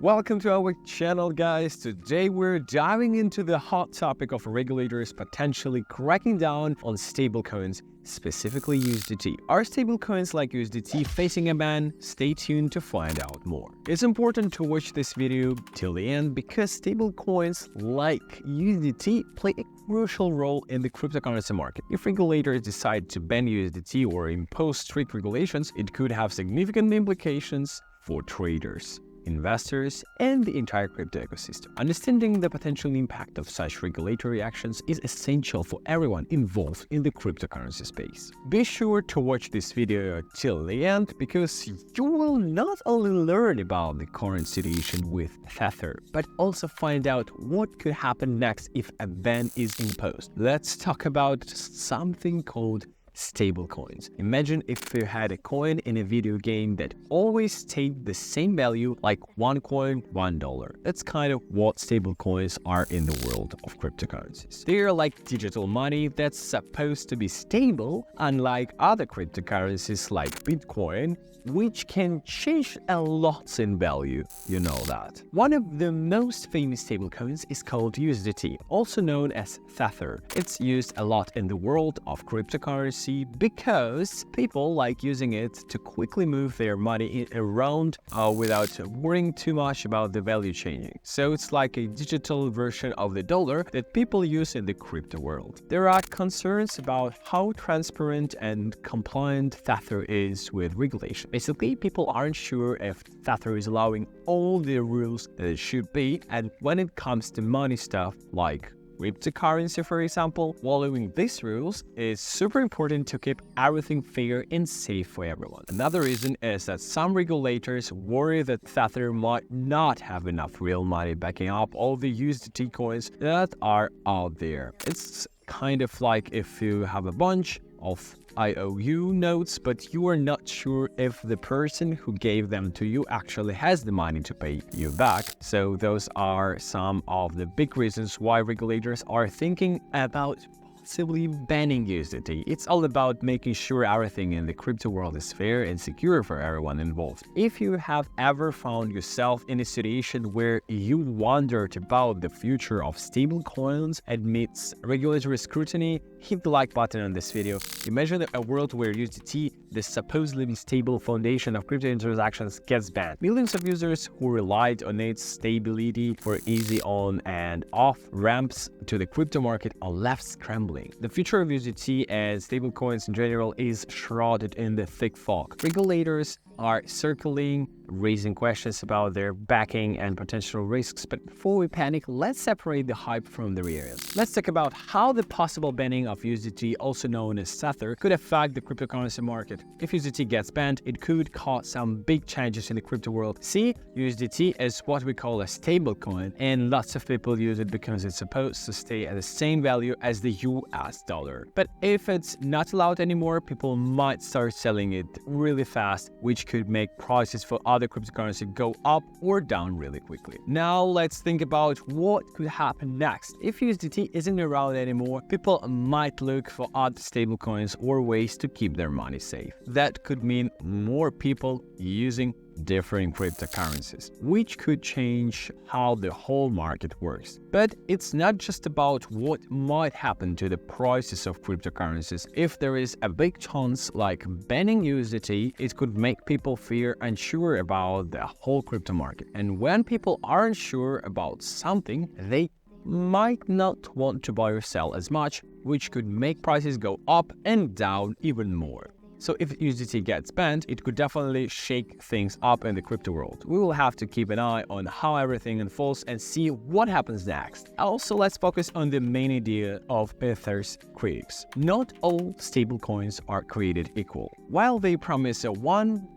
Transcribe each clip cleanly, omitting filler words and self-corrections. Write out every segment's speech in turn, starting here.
Welcome to our channel, guys. Today we're diving into the hot topic of regulators potentially cracking down on stablecoins, specifically USDT. Are stablecoins like USDT facing a ban? Stay tuned to find out more. It's important to watch this video till the end because stablecoins like USDT play a crucial role in the cryptocurrency market. If regulators decide to ban USDT or impose strict regulations, it could have significant implications for traders, investors, and the entire crypto ecosystem. Understanding the potential impact of such regulatory actions is essential for everyone involved in the cryptocurrency space. Be sure to watch this video till the end because you will not only learn about the current situation with Tether, but also find out what could happen next if a ban is imposed. Let's talk about something called stablecoins. Imagine if you had a coin in a video game that always stayed the same value, like one coin, $1. That's kind of what stablecoins are in the world of cryptocurrencies. They're like digital money that's supposed to be stable, unlike other cryptocurrencies like Bitcoin, which can change a lot in value, you know that. One of the most famous stablecoins is called USDT, also known as Tether. It's used a lot in the world of cryptocurrency because people like using it to quickly move their money around without worrying too much about the value changing. So it's like a digital version of the dollar that people use in the crypto world. There are concerns about how transparent and compliant Tether is with regulation. Basically, people aren't sure if Tether is allowing all the rules that it should be, and when it comes to money stuff like cryptocurrency, for example, following these rules is super important to keep everything fair and safe for everyone. Another reason is that some regulators worry that Tether might not have enough real money backing up all the USDT coins that are out there. It's kind of like if you have a bunch of IOU notes, but you are not sure if the person who gave them to you actually has the money to pay you back. So those are some of the big reasons why regulators are thinking about possibly banning USDT. It's all about making sure everything in the crypto world is fair and secure for everyone involved. If you have ever found yourself in a situation where you wondered about the future of stablecoins amidst regulatory scrutiny, hit the like button on this video. Imagine a world where USDT, the supposedly stable foundation of crypto transactions, gets banned. Millions of users who relied on its stability for easy on and off ramps to the crypto market are left scrambling. The future of USDT and stablecoins in general is shrouded in the thick fog. Regulators are circling, raising questions about their backing and potential risks. But before we panic, let's separate the hype from the reality. Let's talk about how the possible banning of USDT, also known as Tether, could affect the cryptocurrency market. If USDT gets banned, it could cause some big changes in the crypto world. See, USDT is what we call a stablecoin, and lots of people use it because it's supposed to stay at the same value as the US dollar. But if it's not allowed anymore, people might start selling it really fast, which could make prices for other cryptocurrency go up or down really quickly. Now let's think about what could happen next. If USDT isn't around anymore, people might look for other stablecoins or ways to keep their money safe. That could mean more people using different cryptocurrencies, which could change how the whole market works. But it's not just about what might happen to the prices of cryptocurrencies. If there is a big chance like banning USDT, it could make people feel unsure about the whole crypto market. And when people aren't sure about something, they might not want to buy or sell as much, which could make prices go up and down even more. So if USDT gets banned, it could definitely shake things up in the crypto world. We will have to keep an eye on how everything unfolds and see what happens next. Also, let's focus on the main idea of Tether's critics. Not all stablecoins are created equal. While they promise a one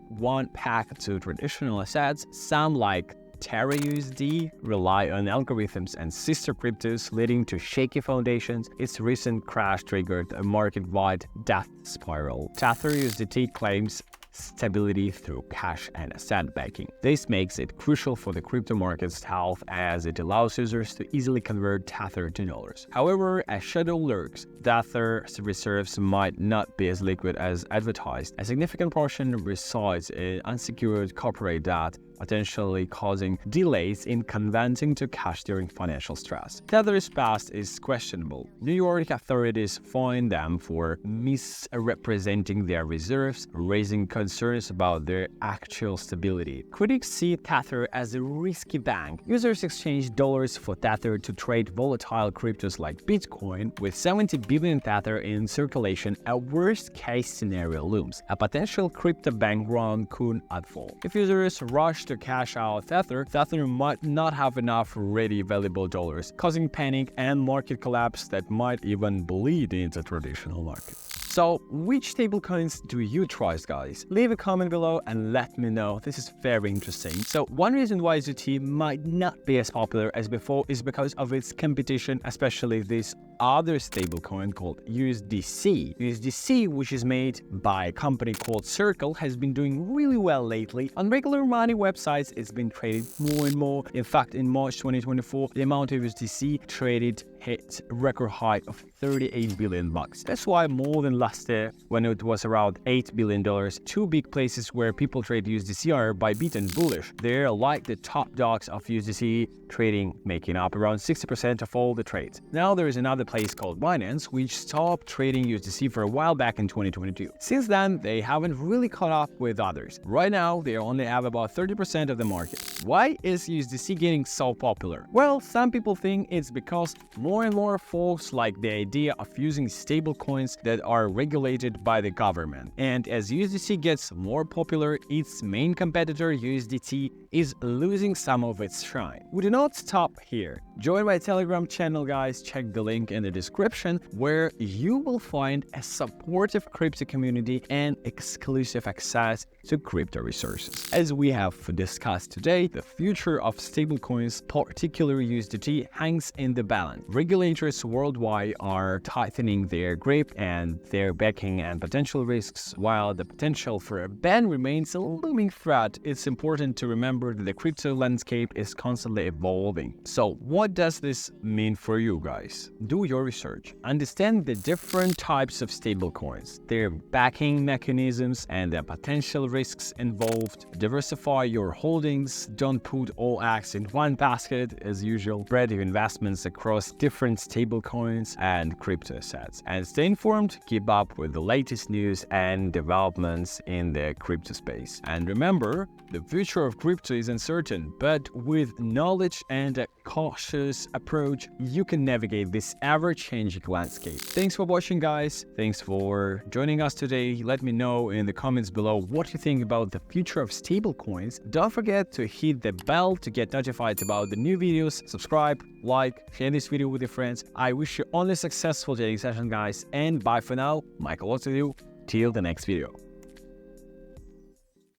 path to traditional assets, some like TRADERSVIEWY rely on algorithms and sister cryptos, leading to shaky foundations. Its recent crash triggered a market-wide death spiral. Tether USDT claims stability through cash and asset backing. This makes it crucial for the crypto market's health as it allows users to easily convert Tether to dollars. However, a shadow lurks. Tether reserves might not be as liquid as advertised. A significant portion resides in unsecured corporate debt, potentially causing delays in converting to cash during financial stress. Tether's past is questionable. New York authorities fined them for misrepresenting their reserves, raising concerns about their actual stability. Critics see Tether as a risky bank. Users exchange dollars for Tether to trade volatile cryptos like Bitcoin. With 70 billion Tether in circulation, a worst-case scenario looms. A potential crypto bank run could unfold. If users rush to cash out Tether, Tether might not have enough ready available dollars, causing panic and market collapse that might even bleed into traditional markets. So, which stablecoins do you trust, guys? Leave a comment below and let me know. This is very interesting. So, one reason why USDT might not be as popular as before is because of its competition, especially this other stablecoin called USDC. USDC, which is made by a company called Circle, has been doing really well lately. On regular money websites, it's been traded more and more. In fact, in March 2024, the amount of USDC traded hit a record high of $38 billion. That's why more than last year, when it was around $8 billion, two big places where people trade USDC are Bybit and Bullish. They're like the top dogs of USDC trading, making up around 60% of all the trades. Now there is another place called Binance, which stopped trading USDC for a while back in 2022. Since then, they haven't really caught up with others. Right now, they only have about 30% of the market. Why is USDC getting so popular? Well, some people think it's because more and more folks like the idea of using stablecoins that are regulated by the government. And as USDC gets more popular, its main competitor, USDT, is losing some of its shine. We do not stop here. Join my Telegram channel, guys. Check the link in the description, where you will find a supportive crypto community and exclusive access to crypto resources. As we have discussed today, the future of stablecoins, particularly USDT, hangs in the balance. Regulators worldwide are tightening their grip and their backing and potential risks, while the potential for a ban remains a looming threat. It's important to remember that the crypto landscape is constantly evolving. So what does this mean for you guys? Do your research. Understand the different types of stablecoins, their backing mechanisms, and the potential risks involved. Diversify your holdings. Don't put all eggs in one basket. As usual, spread your investments across different stablecoins and crypto assets. And stay informed. Keep up with the latest news and developments in the crypto space. And remember, the future of crypto is uncertain, but with knowledge and a cautious approach, you can navigate this ever-changing landscape. Thanks for watching, guys. Thanks for joining us today. Let me know in the comments below what you think about the future of stablecoins. Don't forget to hit the bell to get notified about the new videos. Subscribe, like, share this video with your friends. I wish you only successful trading session, guys, and bye for now. Michael, what to do? Till the next video.